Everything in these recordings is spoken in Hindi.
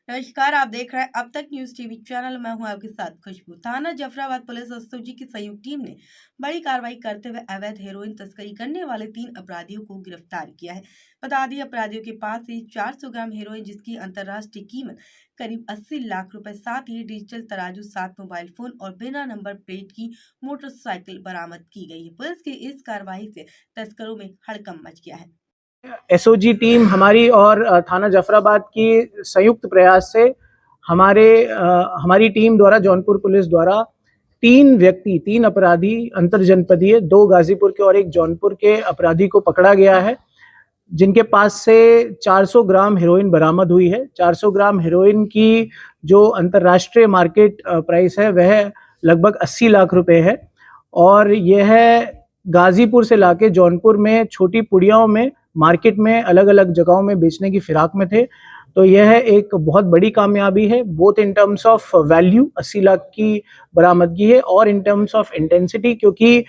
नमस्कार, आप देख रहे हैं अब तक न्यूज टीवी चैनल। मैं हूं आपके साथ खुशबू। थाना जफराबाद पुलिस और एसओजी की संयुक्त टीम ने बड़ी कार्रवाई करते हुए अवैध हेरोइन तस्करी करने वाले 3 अपराधियों को गिरफ्तार किया है। बता दें, अपराधियों के पास से 400 ग्राम हेरोइन, जिसकी अंतर्राष्ट्रीय कीमत करीब 80 लाख रुपए, साथ ही डिजिटल तराजू, 7 मोबाइल फोन और बिना नंबर प्लेट की मोटरसाइकिल बरामद की गई है। पुलिस की इस कार्रवाई से तस्करों में हड़कंप मच गया है। एसओजी टीम हमारी और थाना जफराबाद की संयुक्त प्रयास से हमारी टीम द्वारा, जौनपुर पुलिस द्वारा 3 अपराधी, अंतरजनपदीय 2 गाजीपुर के और 1 जौनपुर के अपराधी को पकड़ा गया है, जिनके पास से 400 ग्राम हेरोइन बरामद हुई है। 400 ग्राम हेरोइन की जो अंतर्राष्ट्रीय मार्केट प्राइस है वह लगभग 80 लाख रुपए है और यह गाजीपुर से लाके जौनपुर में छोटी पुड़ियाओं में मार्केट में अलग अलग जगहों में बेचने की फिराक में थे। तो यह एक बहुत बड़ी कामयाबी है, both in terms of value 80 lakh की बरामदगी है और इन टर्म्स ऑफ इंटेंसिटी, क्योंकि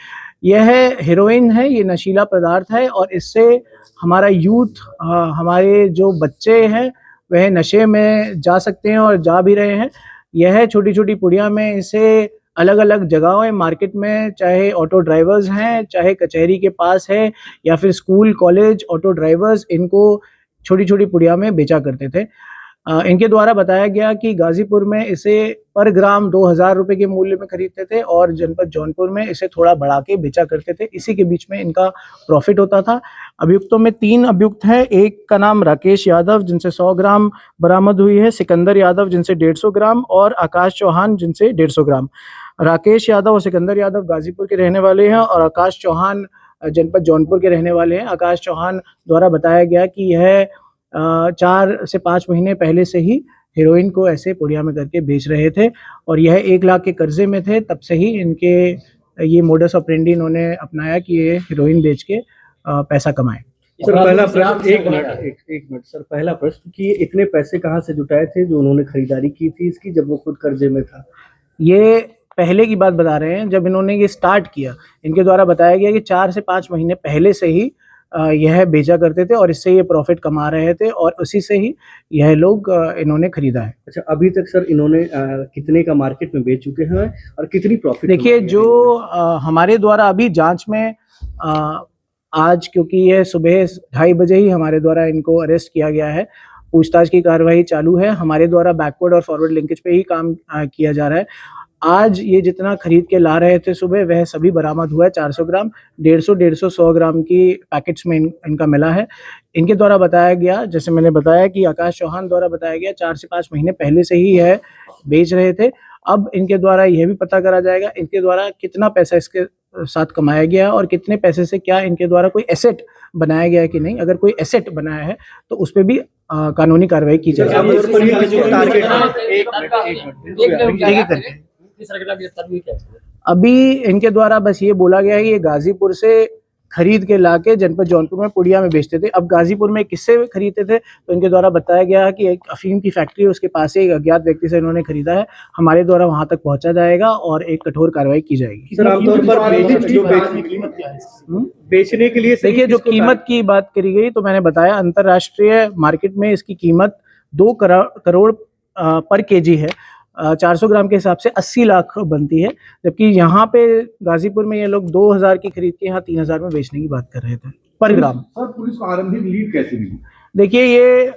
यह हेरोइन है, ये नशीला पदार्थ है और इससे हमारा यूथ, हमारे जो बच्चे हैं वह नशे में जा सकते हैं और जा भी रहे हैं। यह छोटी छोटी पुड़िया में इसे अलग अलग जगहों में मार्केट में, चाहे ऑटो ड्राइवर्स हैं, चाहे कचहरी के पास है या फिर स्कूल कॉलेज ऑटो ड्राइवर्स, इनको छोटी छोटी पुड़िया में बेचा करते थे। इनके द्वारा बताया गया कि गाजीपुर में इसे पर ग्राम 2000 रुपए के मूल्य में खरीदते थे और जनपद जौनपुर में इसे थोड़ा बढ़ा के बेचा करते थे। इसी के बीच में इनका प्रॉफिट होता था। अभियुक्तों में 3 अभियुक्त हैं। एक का नाम राकेश यादव, जिनसे 100 ग्राम बरामद हुई है, सिकंदर यादव जिनसे 150 ग्राम और आकाश चौहान जिनसे 150 ग्राम। राकेश यादव और सिकंदर यादव गाजीपुर के रहने वाले हैं और आकाश चौहान जनपद जौनपुर के रहने वाले हैं। आकाश चौहान द्वारा बताया गया कि यह 4 से 5 महीने पहले से ही हेरोइन को ऐसे पुड़िया में करके बेच रहे थे और यह 1 लाख के कर्जे में थे। तब से ही इनके ये मोडस ऑपरेंडी इन्होंने अपनाया कि ये हेरोइन बेच के पैसा कमाए। सर, पहला प्रश्न, एक मिनट सर, पहला प्रश्न कि इतने पैसे कहाँ से जुटाए थे जो उन्होंने खरीदारी की थी इसकी, जब वो खुद कर्जे में था? ये पहले की बात बता रहे हैं, जब इन्होंने ये स्टार्ट किया, इनके द्वारा बताया गया कि 4 से 5 महीने पहले से ही यह बेचा करते थे और इससे ये प्रॉफिट कमा रहे थे और उसी से ही यह लोग इन्होंने खरीदा है। अच्छा, अभी तक सर इन्होंने कितने का मार्केट में बेच चुके हैं और कितनी प्रॉफिट? देखिए, जो हमारे द्वारा अभी जांच में आज, क्योंकि यह सुबह 2:30 बजे ही हमारे द्वारा इनको अरेस्ट किया गया है, पूछताछ की कार्रवाई चालू है। हमारे द्वारा बैकवर्ड और फॉरवर्ड लिंकेज पे ही काम किया जा रहा है। आज ये जितना खरीद के ला रहे थे सुबह, वह सभी बरामद हुआ है। 400 ग्राम, 150, 100 ग्राम की पैकेट्स में इनका मिला है। इनके द्वारा बताया गया, जैसे मैंने बताया कि आकाश चौहान द्वारा बताया गया, 4 से 5 महीने पहले से ही यह बेच रहे थे। अब इनके द्वारा यह भी पता करा जाएगा इनके द्वारा कितना पैसा इसके साथ कमाया गया और कितने पैसे से क्या इनके द्वारा कोई एसेट बनाया गया है कि नहीं। अगर कोई एसेट बनाया है तो उस पर भी कानूनी कार्रवाई की जाएगी। अभी इनके द्वारा बस ये बोला गया है कि ये गाजीपुर से खरीद के लाके जनपद जौनपुर में पुड़िया में बेचते थे। अब गाजीपुर में किससे खरीदते थे तो इनके द्वारा बताया गया है कि एक अफीम की फैक्ट्री है, उसके पास से एक अज्ञात व्यक्ति से इन्होंने खरीदा है। हमारे द्वारा वहां तक पहुंचा जाएगा और एक कठोर कार्रवाई की जाएगी। सर, आमतौर पर बेचने के लिए, देखिए, जो कीमत की बात करी गई तो मैंने बताया, अंतरराष्ट्रीय मार्केट में इसकी कीमत 2 करोड़ पर केजी है। 400 ग्राम के हिसाब से 80 लाख बनती है, जबकि यहाँ पे गाजीपुर में ये लोग 2000 की खरीद के यहाँ 3000 में बेचने की बात कर रहे थे पर ग्राम। सर, पुलिस को आरंभिक लीड कैसे मिली? देखिए, ये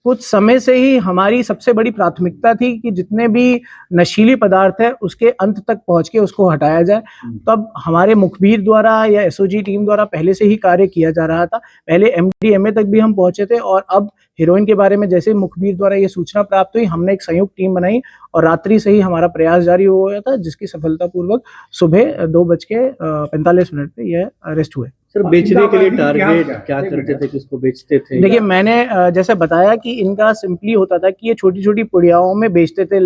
कुछ समय से ही हमारी सबसे बड़ी प्राथमिकता थी कि जितने भी नशीली पदार्थ है उसके अंत तक पहुंच के उसको हटाया जाए। तब हमारे मुखबिर द्वारा या एसओजी टीम द्वारा पहले से ही कार्य किया जा रहा था। पहले MDMA तक भी हम पहुंचे थे और अब हेरोइन के बारे में जैसे मुखबिर द्वारा ये सूचना प्राप्त हुई, हमने एक संयुक्त टीम बनाई और रात्रि से ही हमारा प्रयास जारी हो गया था, जिसकी सफलतापूर्वक सुबह 2:45 पे यह अरेस्ट हुए। सर, बेचने के लिए टारगेट क्या करते थे, किसको बेचते थे? देखिए, मैंने जैसे बताया कि इनका सिंपली होता था कि ये छोटी छोटी पुड़ियाओं में बेचते थे,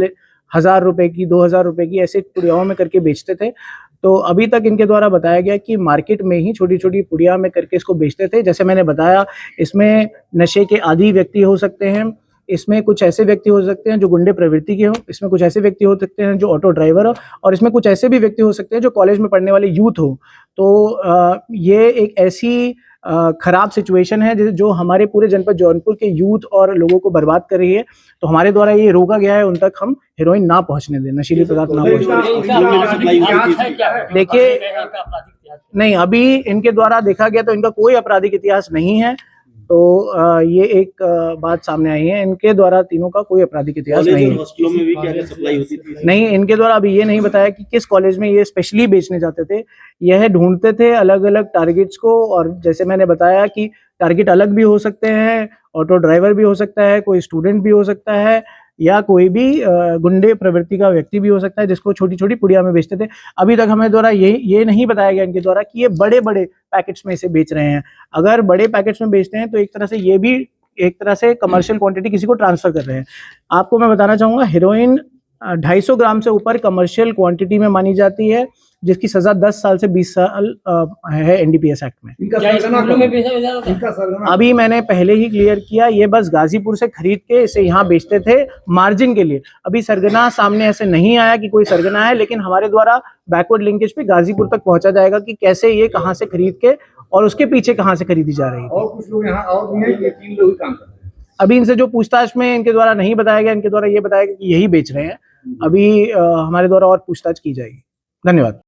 1000 रुपए की, 2000 रुपए की, ऐसे पुड़ियाओं में करके बेचते थे। तो अभी तक इनके द्वारा बताया गया कि मार्केट में ही छोटी छोटी पुड़िया में करके इसको बेचते थे। जैसे मैंने बताया, इसमें नशे के आदी व्यक्ति हो सकते हैं, इसमें कुछ ऐसे व्यक्ति हो सकते हैं जो गुंडे प्रवृत्ति के हो, इसमें कुछ ऐसे व्यक्ति हो सकते हैं जो ऑटो ड्राइवर हो और इसमें कुछ ऐसे भी व्यक्ति हो सकते हैं जो कॉलेज में पढ़ने वाले यूथ हो। तो ये एक ऐसी खराब सिचुएशन है जो हमारे पूरे जनपद जौनपुर के यूथ और लोगों को बर्बाद कर रही है। तो हमारे द्वारा ये रोका गया है उन तक हम हेरोइन ना पहुंचने दें, नशीली पदार्थ ना पहुंचने दें। देखिए, नहीं, अभी इनके द्वारा देखा गया तो इनका कोई आपराधिक इतिहास नहीं है। तो ये एक बात सामने आई है, इनके द्वारा तीनों का कोई आपराधिक इतिहास नहीं है। हॉस्टलों में भी क्या सप्लाई होती थी? नहीं, इनके द्वारा अभी ये नहीं बताया कि किस कॉलेज में ये स्पेशली बेचने जाते थे। यह ढूंढते थे अलग अलग टारगेट्स को, और जैसे मैंने बताया कि टारगेट अलग भी हो सकते हैं, ऑटो ड्राइवर भी हो सकता है, कोई स्टूडेंट भी हो सकता है, या कोई भी गुंडे प्रवृत्ति का व्यक्ति भी हो सकता है जिसको छोटी छोटी पुड़िया में बेचते थे। अभी तक हमें द्वारा ये नहीं बताया गया इनके द्वारा कि ये बड़े बड़े पैकेट्स में इसे बेच रहे हैं। अगर बड़े पैकेट्स में बेचते हैं तो एक तरह से ये भी एक तरह से कमर्शियल क्वांटिटी किसी को ट्रांसफर कर रहे हैं। आपको मैं बताना चाहूँगा, हेरोइन 250 ग्राम से ऊपर कमर्शियल क्वांटिटी में मानी जाती है, जिसकी सजा 10 साल से 20 साल है एनडीपीएस एक्ट में। अभी मैंने पहले ही क्लियर किया, ये बस गाजीपुर से खरीद के इसे यहाँ बेचते थे मार्जिन के लिए। अभी सरगना सामने ऐसे नहीं आया कि कोई सरगना है, लेकिन हमारे द्वारा बैकवर्ड लिंकेज पे गाजीपुर तक पहुंचा जाएगा कि कैसे ये कहाँ से खरीद के और उसके पीछे कहाँ से खरीदी जा रही है। और कुछ लोग यहाँ और भी हैं, ये 3 लोग ही काम कर रहे हैं। अभी इनसे जो पूछताछ में इनके द्वारा नहीं बताया गया, इनके द्वारा ये बताया गया कि यही बेच रहे हैं। अभी हमारे द्वारा और पूछताछ की जाएगी। धन्यवाद।